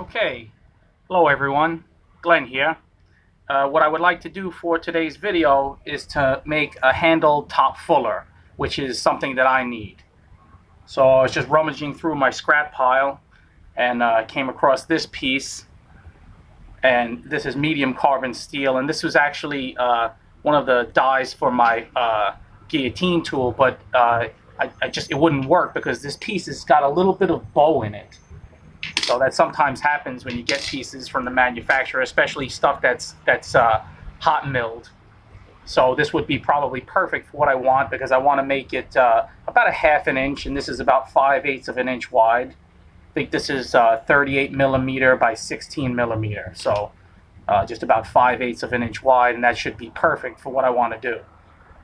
Okay, hello everyone, Glenn here. What I would like to do for today's video is to make a handle top fuller, which is something that I need. So I was just rummaging through my scrap pile and came across this piece, and this is medium carbon steel, and this was actually one of the dies for my guillotine tool, but it wouldn't work because this piece has got a little bit of bow in it. So that sometimes happens when you get pieces from the manufacturer, especially stuff that's hot milled. So this would be probably perfect for what I want, because I want to make it about a ½ an inch, and this is about 5/8 of an inch wide. I think this is 38 millimeter by 16 millimeter, so just about 5/8 of an inch wide, and that should be perfect for what I want to do.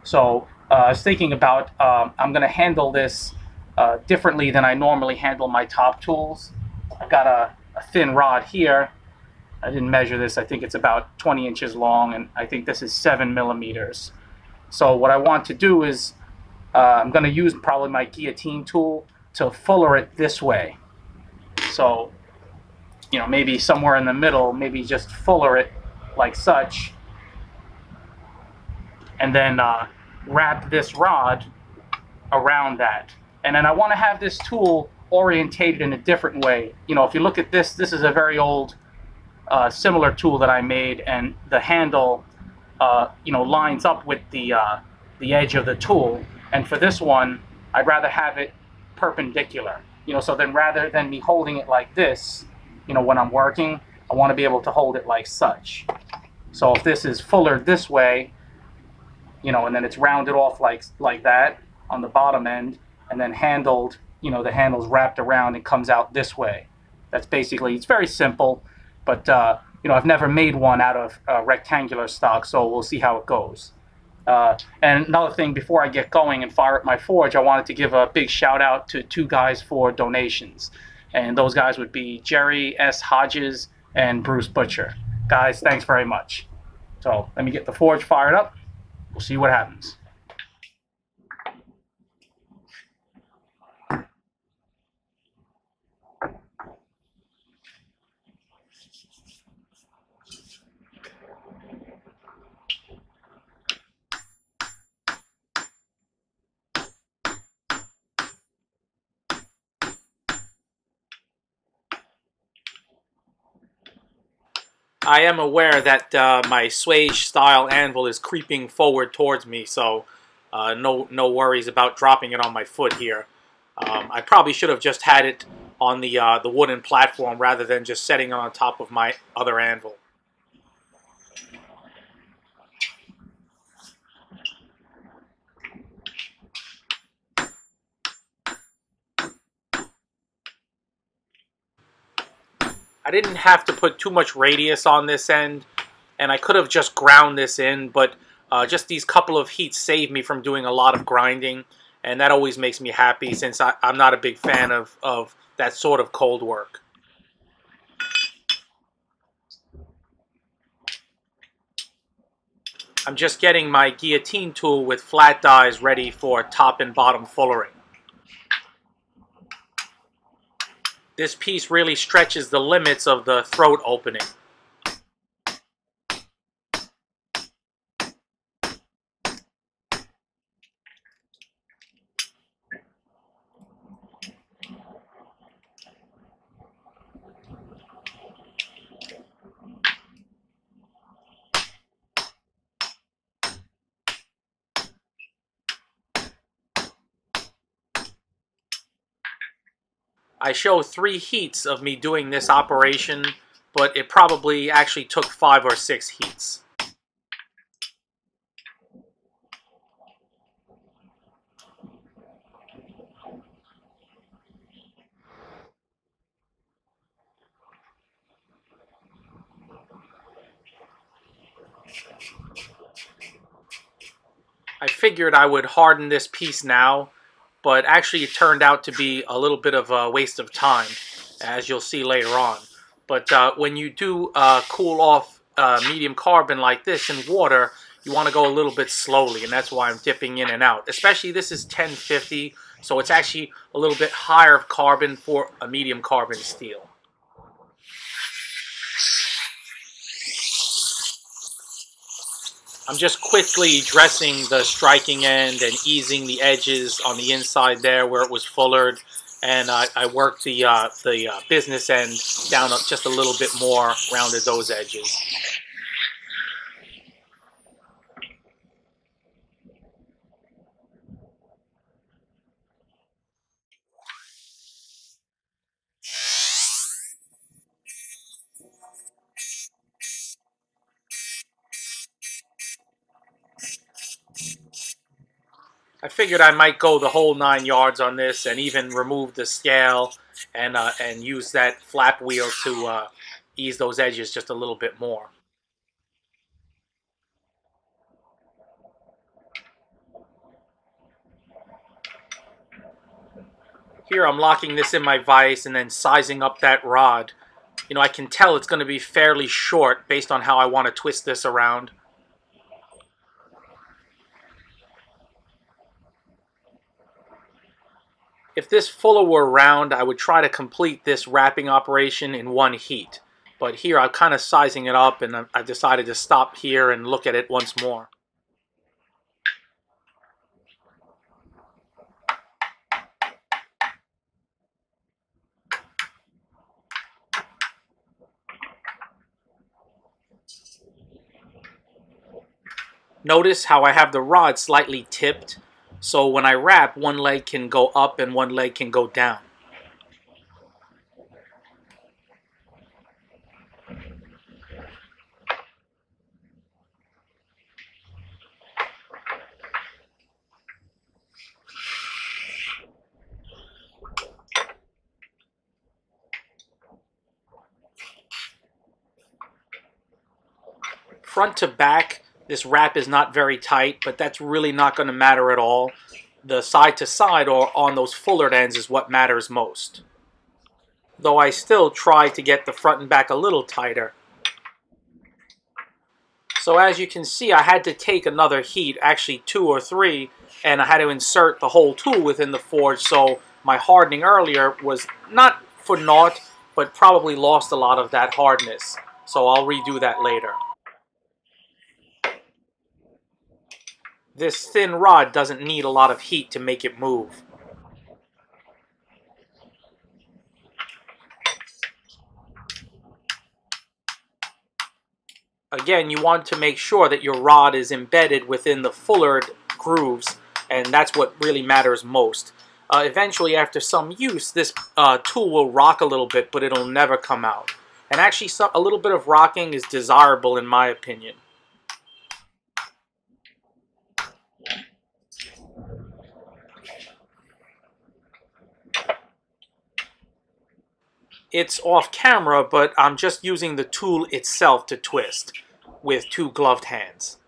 So I was thinking about I'm going to handle this differently than I normally handle my top tools. I've got a thin rod here. I didn't measure this. I think it's about 20 inches long, and I think this is 7 millimeters. So what I want to do is I'm going to use probably my guillotine tool to fuller it this way. So, you know, maybe somewhere in the middle, maybe just fuller it like such, and then wrap this rod around that. And then I want to have this tool orientated in a different way. You know, if you look at this, this is a very old similar tool that I made, and the handle you know, lines up with the edge of the tool. And for this one, I'd rather have it perpendicular. You know, so then rather than me holding it like this, you know, when I'm working, I want to be able to hold it like such. So if this is fuller this way, you know, and then it's rounded off like that on the bottom end, and then handled, you know, the handle's wrapped around and comes out this way. That's basically, it's very simple, but you know, I've never made one out of rectangular stock, so we'll see how it goes. And another thing, before I get going and fire up my forge, I wanted to give a big shout out to 2 guys for donations, and those guys would be Jerry S. Hodges and Bruce Butcher. Guys, thanks very much. So let me get the forge fired up. We'll see what happens. I am aware that my Swage style anvil is creeping forward towards me, so no worries about dropping it on my foot here. I probably should have just had it on the wooden platform rather than just setting it on top of my other anvil. I didn't have to put too much radius on this end, and I could have just ground this in, but just these couple of heats saved me from doing a lot of grinding, and that always makes me happy, since I'm not a big fan of that sort of cold work. I'm just getting my guillotine tool with flat dies ready for top and bottom fullering. This piece really stretches the limits of the throat opening. I show 3 heats of me doing this operation, but it probably actually took 5 or 6 heats. I figured I would harden this piece now, but actually it turned out to be a little bit of a waste of time, as you'll see later on. But when you do cool off medium carbon like this in water, you want to go a little bit slowly, and that's why I'm dipping in and out. Especially this is 1050, so it's actually a little bit higher carbon for a medium carbon steel. I'm just quickly dressing the striking end and easing the edges on the inside there where it was fullered. And I worked the business end down just a little bit more, rounded those edges. I figured I might go the whole 9 yards on this and even remove the scale and use that flap wheel to ease those edges just a little bit more. Here I'm locking this in my vise and then sizing up that rod. You know, I can tell it's going to be fairly short based on how I want to twist this around. If this fuller were round, I would try to complete this wrapping operation in one heat. But here I'm kind of sizing it up, and I decided to stop here and look at it once more. Notice how I have the rod slightly tipped, so when I wrap, one leg can go up and one leg can go down. Front to back, this wrap is not very tight, but that's really not going to matter at all. The side to side or on those fullered ends is what matters most. Though I still try to get the front and back a little tighter. So as you can see, I had to take another heat, actually 2 or 3, and I had to insert the whole tool within the forge, so my hardening earlier was not for naught, but probably lost a lot of that hardness. So I'll redo that later. This thin rod doesn't need a lot of heat to make it move. Again, you want to make sure that your rod is embedded within the fullered grooves, and that's what really matters most. Eventually, after some use, this tool will rock a little bit, but it'll never come out. And actually, a little bit of rocking is desirable in my opinion. It's off camera, but I'm just using the tool itself to twist with 2 gloved hands.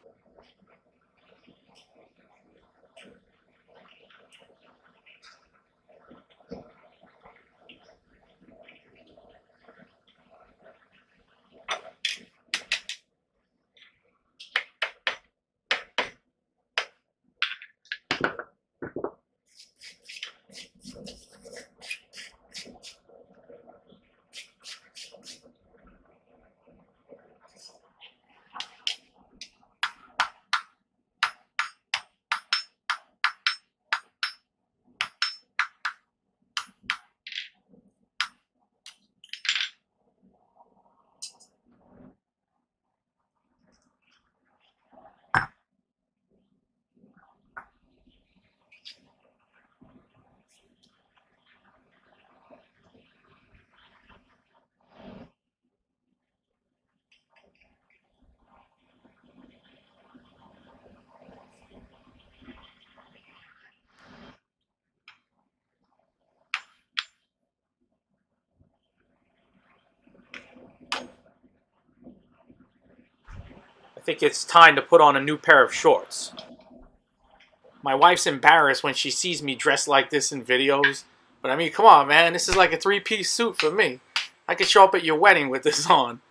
I think it's time to put on a new pair of shorts. My wife's embarrassed when she sees me dressed like this in videos. But I mean, come on, man. This is like a 3-piece suit for me. I could show up at your wedding with this on.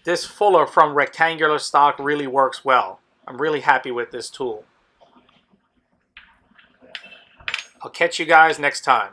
This fuller from Rectangular Stock really works well. I'm really happy with this tool. I'll catch you guys next time.